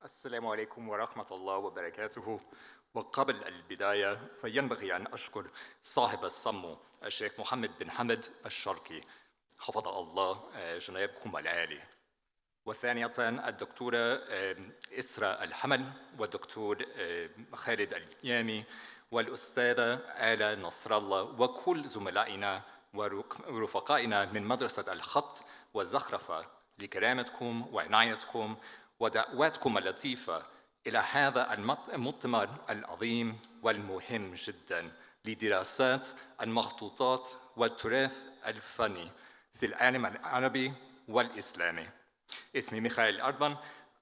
السلام عليكم ورحمة الله وبركاته. وقبل البداية فينبغي أن أشكر صاحب السمو الشيخ محمد بن حمد الشرقي حفظ الله جنابكم العالي، وثانية الدكتورة إسراء الحمل والدكتور خالد اليامي والأستاذة آلاء نصر الله وكل زملائنا ورفقائنا من مدرسة الخط والزخرفة لكرامتكم وعنايتكم ودعواتكم اللطيفة إلى هذا المؤتمر العظيم والمهم جدا لدراسات المخطوطات والتراث الفني في العالم العربي والإسلامي. اسمي ميخائيل أردمان،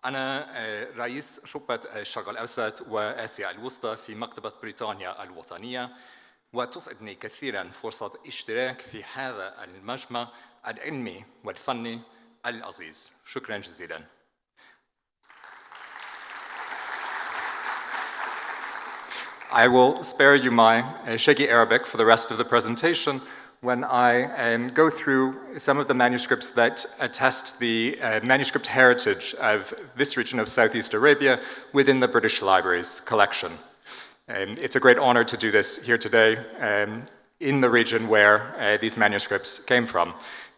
أنا رئيس شعبة الشرق الأوسط وآسيا الوسطى في مكتبة بريطانيا الوطنية، وتسعدني كثيرا فرصة اشتراك في هذا المجمع العلمي والفني العزيز. شكرا جزيلا. I will spare you my shaky Arabic for the rest of the presentation when I go through some of the manuscripts that attest the manuscript heritage of this region of Southeast Arabia within the British Library's collection. It's a great honor to do this here today in the region where these manuscripts came from.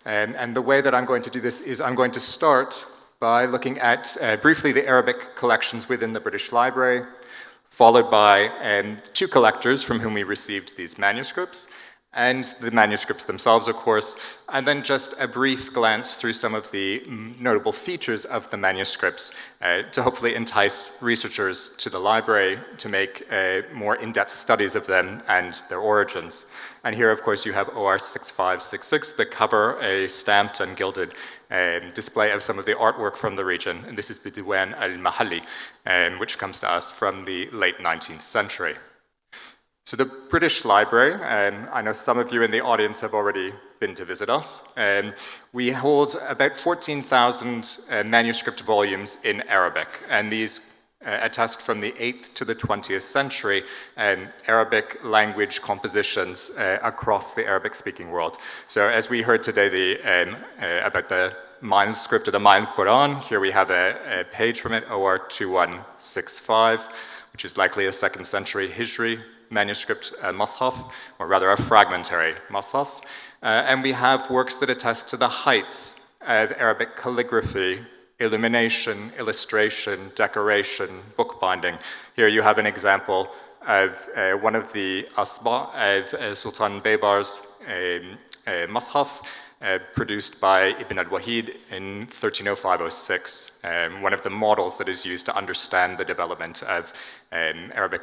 And the way that I'm going to do this is I'm going to start by looking at briefly the Arabic collections within the British Library, followed by two collectors from whom we received these manuscripts, and the manuscripts themselves, of course, and then just a brief glance through some of the notable features of the manuscripts to hopefully entice researchers to the library to make more in-depth studies of them and their origins. And here, of course, you have OR 6566, the cover, a stamped and gilded display of some of the artwork from the region. And this is the Diwan al-Mahalli, which comes to us from the late 19th century. So the British Library, I know some of you in the audience have already been to visit us. We hold about 14,000 manuscript volumes in Arabic, and these attest from the 8th to the 20th century Arabic language compositions across the Arabic-speaking world. So as we heard today about the manuscript of the Ma'al Quran, here we have a page from it, OR 2165, which is likely a 2nd century Hijri manuscript mushaf, or rather a fragmentary mushaf. And we have works that attest to the heights of Arabic calligraphy, illumination, illustration, decoration, bookbinding. Here you have an example of one of the asba of Sultan Baybar's mushaf, produced by Ibn al-Wahid in 1305-06, one of the models that is used to understand the development of Arabic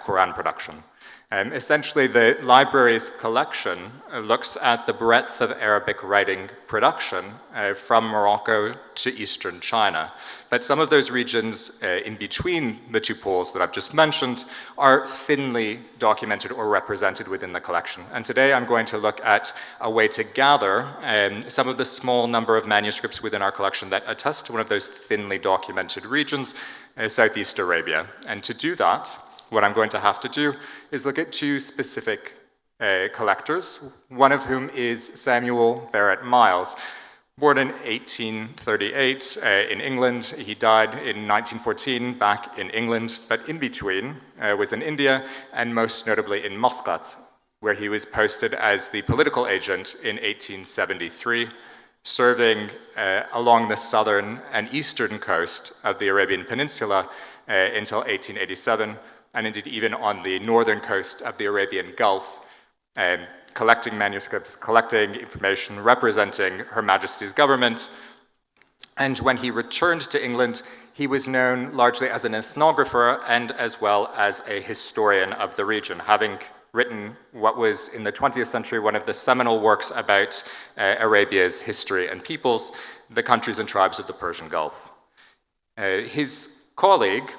Quran production. Essentially, the library's collection looks at the breadth of Arabic writing production from Morocco to eastern China. But some of those regions in between the two poles that I've just mentioned are thinly documented or represented within the collection. And today I'm going to look at a way to gather some of the small number of manuscripts within our collection that attest to one of those thinly documented regions, Southeast Arabia. And to do that, what I'm going to have to do is look at two specific collectors, one of whom is Samuel Barrett Miles. Born in 1838 in England, he died in 1914 back in England, but in between was in India and most notably in Muscat, where he was posted as the political agent in 1873, serving along the southern and eastern coast of the Arabian Peninsula until 1887, and indeed even on the northern coast of the Arabian Gulf, collecting manuscripts, collecting information representing Her Majesty's government. And when he returned to England, he was known largely as an ethnographer and as well as a historian of the region, having written what was in the 20th century one of the seminal works about Arabia's history and peoples, the countries and tribes of the Persian Gulf. His colleague,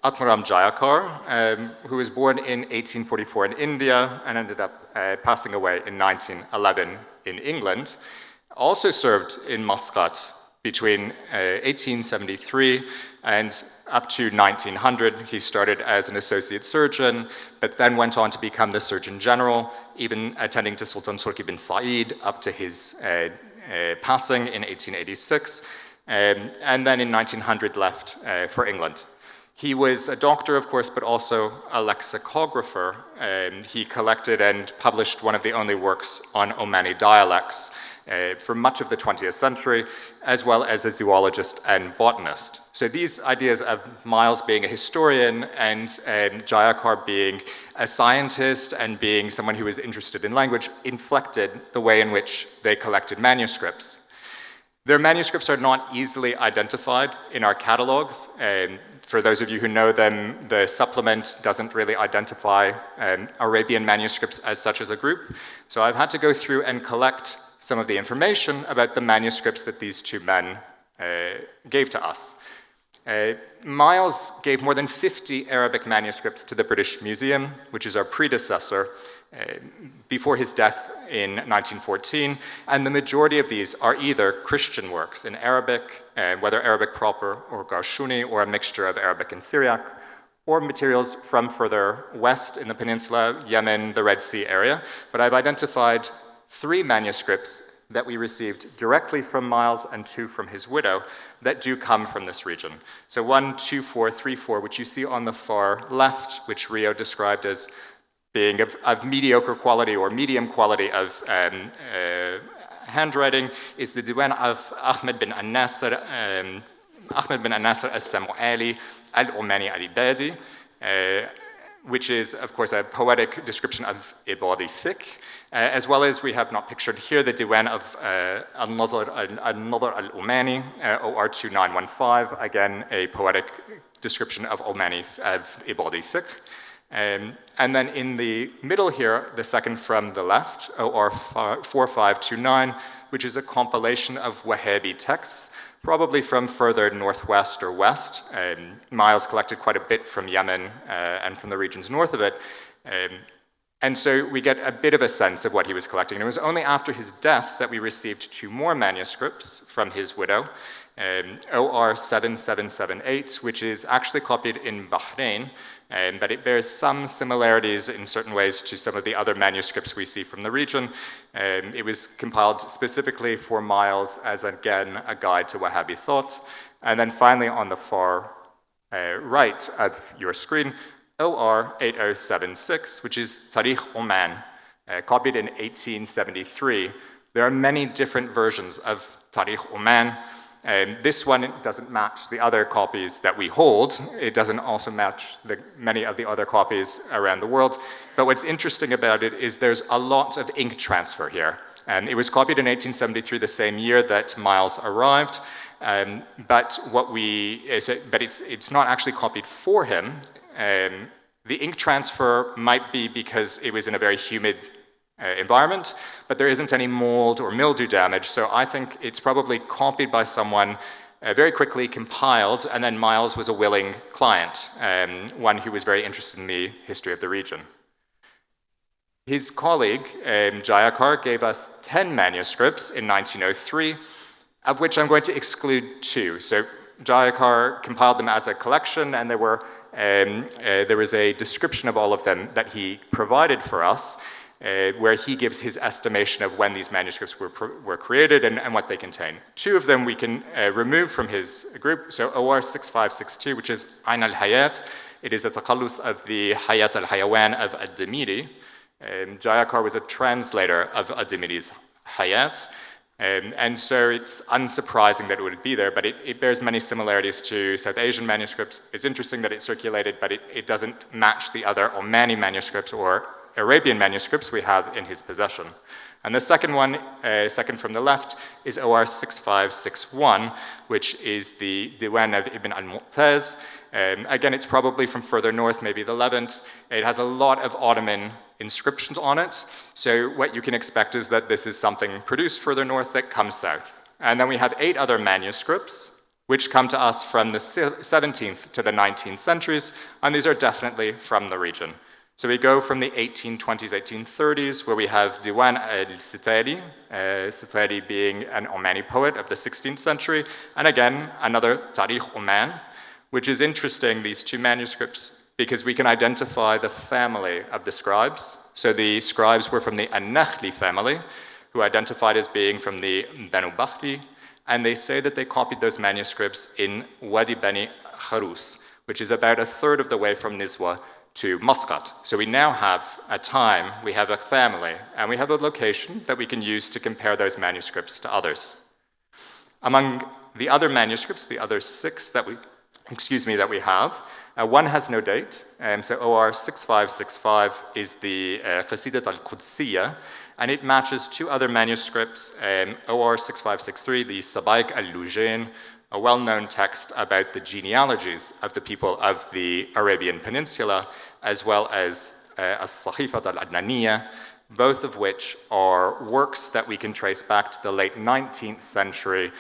Atmaram Jayakar, who was born in 1844 in India and ended up passing away in 1911 in England, also served in Muscat between 1873 and up to 1900. He started as an associate surgeon, but then went on to become the Surgeon General, even attending to Sultan Turki bin Said up to his passing in 1886. and then in 1900 left for England. He was a doctor, of course, but also a lexicographer. He collected and published one of the only works on Omani dialects for much of the 20th century, as well as a zoologist and botanist. So these ideas of Miles being a historian and Jayakar being a scientist and being someone who was interested in language inflected the way in which they collected manuscripts. Their manuscripts are not easily identified in our catalogs. For those of you who know them, the supplement doesn't really identify Arabian manuscripts as such as a group. So I've had to go through and collect some of the information about the manuscripts that these two men gave to us. Miles gave more than 50 Arabic manuscripts to the British Museum, which is our predecessor, before his death in 1914, and the majority of these are either Christian works in Arabic, whether Arabic proper or Garshuni, or a mixture of Arabic and Syriac, or materials from further west in the peninsula, Yemen, the Red Sea area. But I've identified 3 manuscripts that we received directly from Miles and 2 from his widow that do come from this region. So 12434, which you see on the far left, which Rio described as being of mediocre quality or medium quality of handwriting, is the Diwan of Ahmed bin An-Nasr as-Samu'ali al-Omani al-Ibadi, which is, of course, a poetic description of Ibadi fiqh, as well as we have not pictured here the Diwan of al-Nadhr al-Omani, OR 2915, again, a poetic description of Omani, of Ibadi fiqh. And then in the middle here, the second from the left, OR 4529, which is a compilation of Wahhabi texts, probably from further northwest or west. Miles collected quite a bit from Yemen and from the regions north of it. And so we get a bit of a sense of what he was collecting. And it was only after his death that we received 2 more manuscripts from his widow, OR 7778, which is actually copied in Bahrain, but it bears some similarities in certain ways to some of the other manuscripts we see from the region. It was compiled specifically for Miles as, again, a guide to Wahhabi thought. And then finally on the far right of your screen, OR 8076, which is Tarikh Oman, copied in 1873. There are many different versions of Tarikh Oman. This one doesn't match the other copies that we hold. It doesn't also match many of the other copies around the world. But what's interesting about it is there's a lot of ink transfer here. It was copied in 1873, the same year that Miles arrived. But it's not actually copied for him. The ink transfer might be because it was in a very humid environment, but there isn't any mold or mildew damage, so I think it's probably copied by someone, very quickly compiled, and then Miles was a willing client, one who was very interested in the history of the region. His colleague, Jayakar, gave us 10 manuscripts in 1903, of which I'm going to exclude 2. So Jayakar compiled them as a collection, and there was a description of all of them that he provided for us, where he gives his estimation of when these manuscripts were created and what they contain. 2 of them we can remove from his group. So OR 6562, which is Ayn al-Hayat, it is a taqallus of the Hayat al-Hayawan of ad-Damiri. Jayakar was a translator of ad-Damiri's Hayat. And so it's unsurprising that it would be there, but it bears many similarities to South Asian manuscripts. It's interesting that it circulated, but it doesn't match the other Omani manuscripts or Arabian manuscripts we have in his possession. And the second one, second from the left, is OR 6561, which is the Diwan of Ibn al-Mu'taz. Again, it's probably from further north, maybe the Levant. It has a lot of Ottoman inscriptions on it. So what you can expect is that this is something produced further north that comes south. And then we have 8 other manuscripts, which come to us from the 17th to the 19th centuries, and these are definitely from the region. So we go from the 1820s, 1830s, where we have Diwan al-Sitari, Sitari being an Omani poet of the 16th century, and again, another Tarikh Oman, which is interesting, these 2 manuscripts, because we can identify the family of the scribes. So the scribes were from the An-Nakhli family, who identified as being from the Banu Bakhri, And they say that they copied those manuscripts in Wadi Bani Kharous, which is about a third of the way from Nizwa to Muscat. So we now have a time, we have a family, and we have a location that we can use to compare those manuscripts to others. Among the other manuscripts, the other 6 that we have, one has no date, so OR 6565 is the Qasidat al-Qudsiyya, and it matches 2 other manuscripts, OR 6563, the Sabaik al-Lujain, a well-known text about the genealogies of the people of the Arabian Peninsula, as well as As-Sahifat al-Adnaniyya, both of which are works that we can trace back to the late 19th century,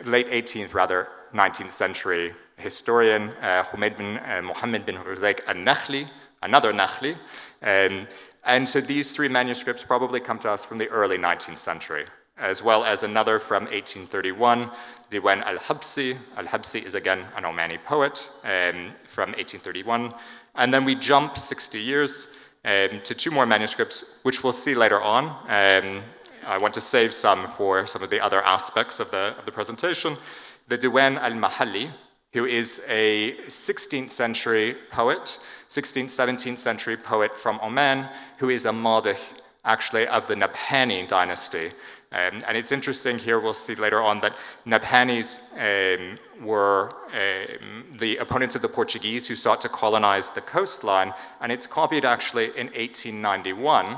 late 18th rather, 19th century historian Humayd bin Muhammad bin Hurzaik al-Nakhli, another Nakhli. And so these 3 manuscripts probably come to us from the early 19th century, as well as another from 1831, Diwan al-Habsi. Al-Habsi is again an Omani poet from 1831. And then we jump 60 years to 2 more manuscripts, which we'll see later on. I want to save some for some of the other aspects of the presentation. The Diwan al-Mahalli, who is a 16th century poet, 16th, 17th century poet from Oman, who is a madih, actually, of the Nabhani dynasty. And it's interesting here, we'll see later on, that Nabhanis were the opponents of the Portuguese who sought to colonize the coastline, and it's copied actually in 1891,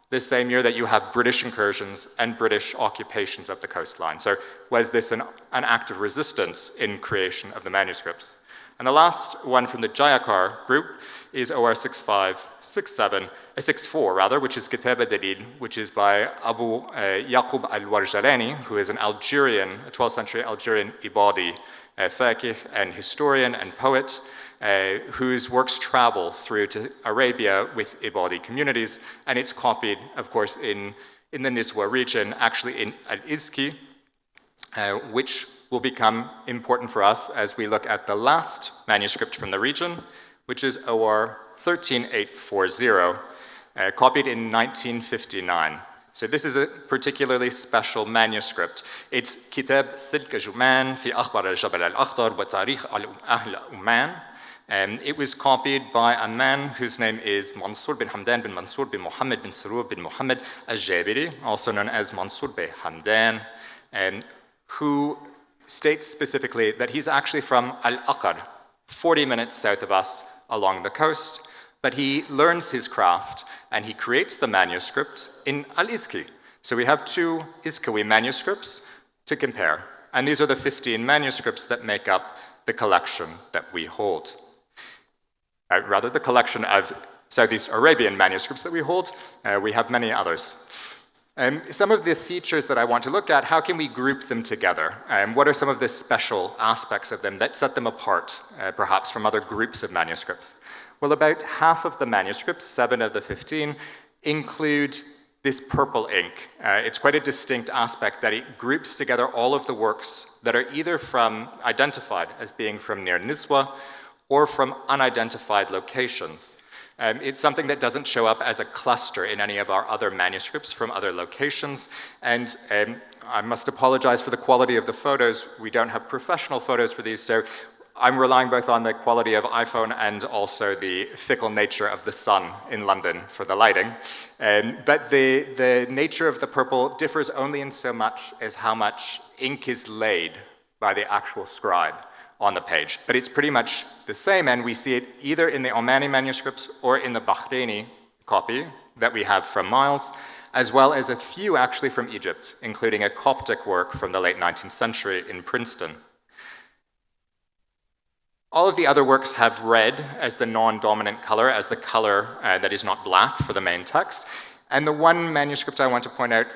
the same year that you have British incursions and British occupations of the coastline. So was this an act of resistance in creation of the manuscripts? And the last one from the Jayakar group is OR 64 rather, which is Kitab al-Dalil, which is by Abu Yaqub al-Warjalani, who is an Algerian, a 12th century Algerian Ibadi faqih and historian and poet, whose works travel through to Arabia with Ibadi communities, and it's copied, of course, in the Nizwa region, actually in Al-Izki, which will become important for us as we look at the last manuscript from the region, which is OR 13840, copied in 1959. So this is a particularly special manuscript. It's Kitab Silk Juman fi Akhbar al-Jabal al-Akhdar wa Tarikh al-Ahl Oman. It was copied by a man whose name is Mansour bin Hamdan bin Mansour bin Muhammad bin Surur bin Muhammad al-Jabiri, also known as Mansour bin Hamdan, who states specifically that he's actually from Al-Aqad, 40 minutes south of us along the coast, but he learns his craft and he creates the manuscript in Al-Izki. So we have 2 Izkawi manuscripts to compare, and these are the 15 manuscripts that make up the collection that we hold. Rather, the collection of Southeast Arabian manuscripts that we hold. We have many others. Some of the features that I want to look at, how can we group them together? What are some of the special aspects of them that set them apart, perhaps, from other groups of manuscripts? Well, about half of the manuscripts, 7 of the 15, include this purple ink. It's quite a distinct aspect that it groups together all of the works that are either identified as being from near Nizwa or from unidentified locations. It's something that doesn't show up as a cluster in any of our other manuscripts from other locations. And I must apologize for the quality of the photos. We don't have professional photos for these, so I'm relying both on the quality of iPhone and also the fickle nature of the sun in London for the lighting. But the nature of the purple differs only in so much as how much ink is laid by the actual scribe on the page. But it's pretty much the same, and we see it either in the Omani manuscripts or in the Bahraini copy that we have from Miles, as well as a few actually from Egypt, including a Coptic work from the late 19th century in Princeton. All of the other works have red as the non-dominant color, as the color that is not black for the main text. And the one manuscript I want to point out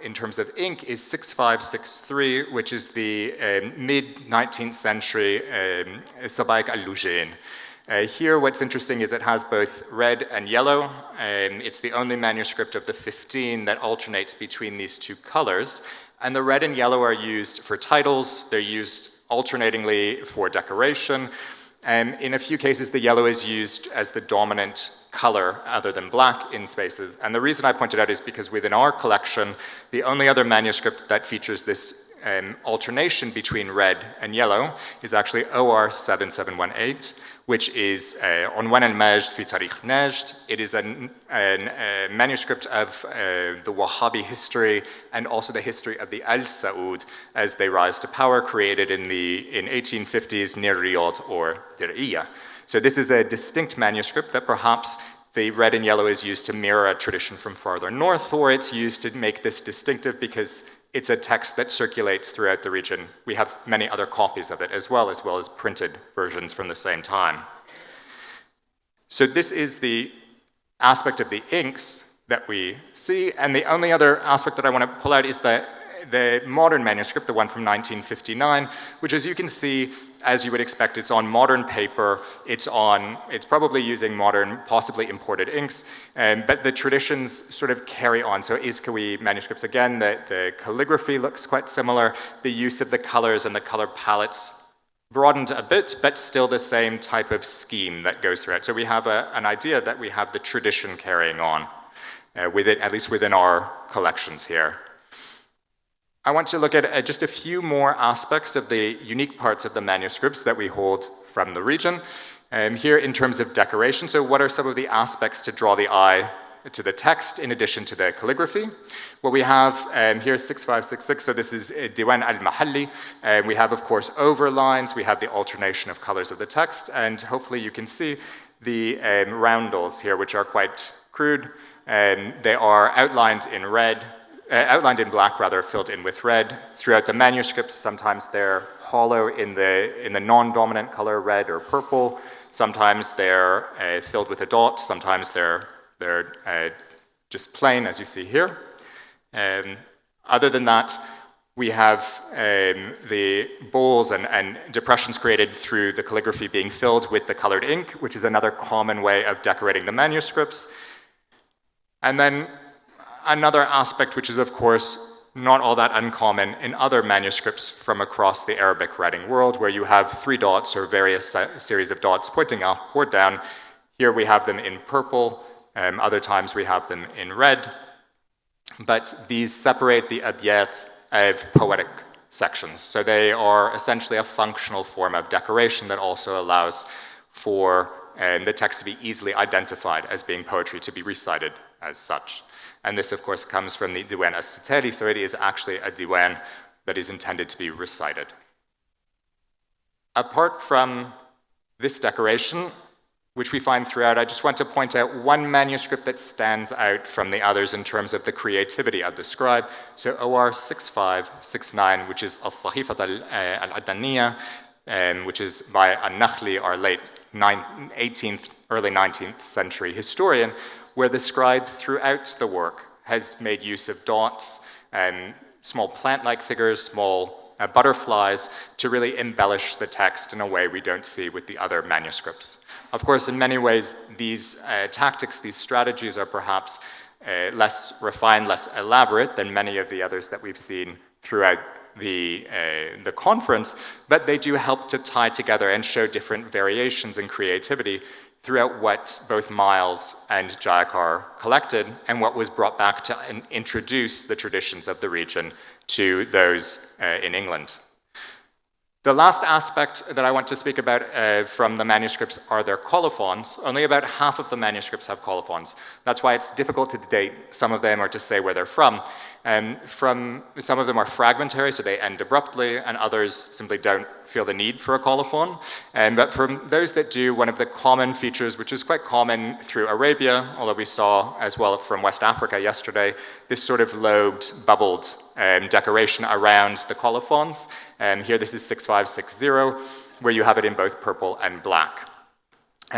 in terms of ink is 6563, which is the mid-19th century Sabaik al-Lujain. Here, what's interesting is it has both red and yellow. It's the only manuscript of the 15 that alternates between these 2 colors. And the red and yellow are used for titles. They're used alternatingly for decoration. In a few cases, the yellow is used as the dominant color other than black in spaces. And the reason I point it out is because within our collection, the only other manuscript that features this alternation between red and yellow is actually OR 7718, which is Unwan al-Majd fi Tarikh Najd. It is a manuscript of the Wahhabi history and also the history of the Al Saud as they rise to power, created in 1850s near Riyadh or Dir'iyah. So this is a distinct manuscript that perhaps the red and yellow is used to mirror a tradition from farther north, or it's used to make this distinctive because it's a text that circulates throughout the region. We have many other copies of it as well as printed versions from the same time. So this is the aspect of the inks that we see, and the only other aspect that I want to pull out is the modern manuscript, the one from 1959, which, as you can see, as you would expect, it's on modern paper, it's probably using modern, possibly imported inks, but the traditions sort of carry on. So Iskawi manuscripts, again, the calligraphy looks quite similar, the use of the colors and the color palettes broadened a bit, but still the same type of scheme that goes through it. So we have an idea that we have the tradition carrying on, with it, at least within our collections here. I want to look at just a few more aspects of the unique parts of the manuscripts that we hold from the region. Here in terms of decoration, so what are some of the aspects to draw the eye to the text in addition to the calligraphy? Well, we have here 6566, so this is Diwan al-Mahalli. We have, of course, overlines, we have the alternation of colors of the text, and hopefully you can see the roundels here, which are quite crude. They are outlined in black, filled in with red. Throughout the manuscripts, sometimes they're hollow in the non-dominant color, red or purple. Sometimes they're filled with a dot. Sometimes they're just plain, as you see here. Other than that, we have the bowls and depressions created through the calligraphy being filled with the colored ink, which is another common way of decorating the manuscripts. And then another aspect, which is, of course, not all that uncommon in other manuscripts from across the Arabic writing world, where you have three dots or various series of dots pointing up or down. Here we have them in purple, other times we have them in red, but these separate the abyat of poetic sections. So they are essentially a functional form of decoration that also allows for the text to be easily identified as being poetry, to be recited as such. And this, of course, comes from the Diwan as-Sitali, so it is actually a diwan that is intended to be recited. Apart from this decoration, which we find throughout, I just want to point out one manuscript that stands out from the others in terms of the creativity of the scribe. So OR 6569, which is As-Sahifat al-Adaniya, which is by An-Nakhli, our late 18th, early 19th century historian, where the scribe throughout the work has made use of dots and small plant-like figures, small butterflies, to really embellish the text in a way we don't see with the other manuscripts. Of course, in many ways, these tactics, these strategies are perhaps less refined, less elaborate than many of the others that we've seen throughout the conference, but they do help to tie together and show different variations in creativity throughout what both Miles and Jayakar collected and what was brought back to introduce the traditions of the region to those in England. The last aspect that I want to speak about from the manuscripts are their colophons. Only about half of the manuscripts have colophons. That's why it's difficult to date some of them or to say where they're from. Some of them are fragmentary, so they end abruptly, and others simply don't feel the need for a colophon. But from those that do, one of the common features, which is quite common through Arabia, although we saw as well from West Africa yesterday, this sort of lobed, bubbled decoration around the colophons. Here this is 6560, where you have it in both purple and black.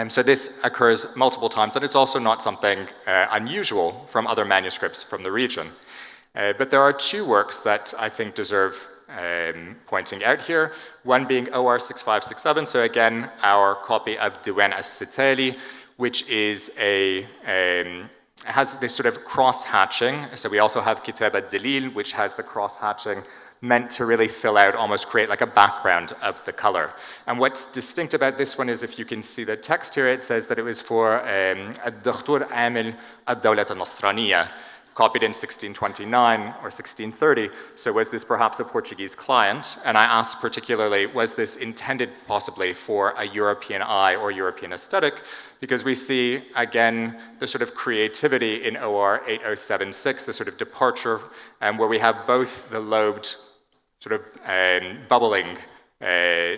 So this occurs multiple times, and it's also not something unusual from other manuscripts from the region. But there are two works that I think deserve pointing out here, one being OR 6567, so again, our copy of Diwan as-Sitali, which is has this sort of cross-hatching. So we also have Kitab al-Dalil, which has the cross-hatching meant to really fill out, almost create like a background of the color. And what's distinct about this one is, if you can see the text here, it says that it was for Al-Dakhtur Amil al-Dawlat al-Nasraniya, copied in 1629 or 1630, so was this perhaps a Portuguese client? And I asked particularly, was this intended possibly for a European eye or European aesthetic? Because we see, again, the sort of creativity in OR 8076, the sort of departure, where we have both the lobed sort of bubbling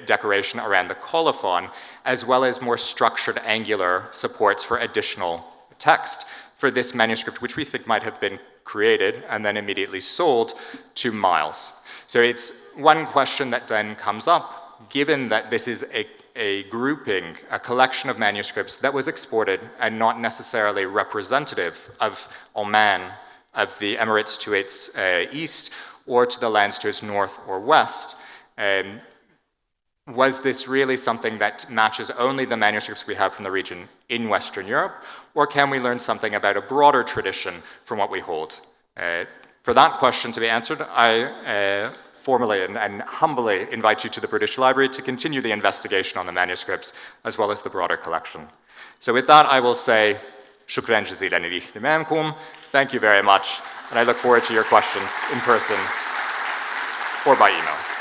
decoration around the colophon, as well as more structured angular supports for additional text for this manuscript, which we think might have been created and then immediately sold to Miles. So it's one question that then comes up, given that this is a grouping, a collection of manuscripts that was exported and not necessarily representative of Oman, of the Emirates to its east, or to the lands to its north or west. Was this really something that matches only the manuscripts we have from the region in Western Europe, or can we learn something about a broader tradition from what we hold? For that question to be answered, I formally and humbly invite you to the British Library to continue the investigation on the manuscripts, as well as the broader collection. So with that, I will say, shukran jazilan ihtimamkum. Thank you very much, and I look forward to your questions in person or by email.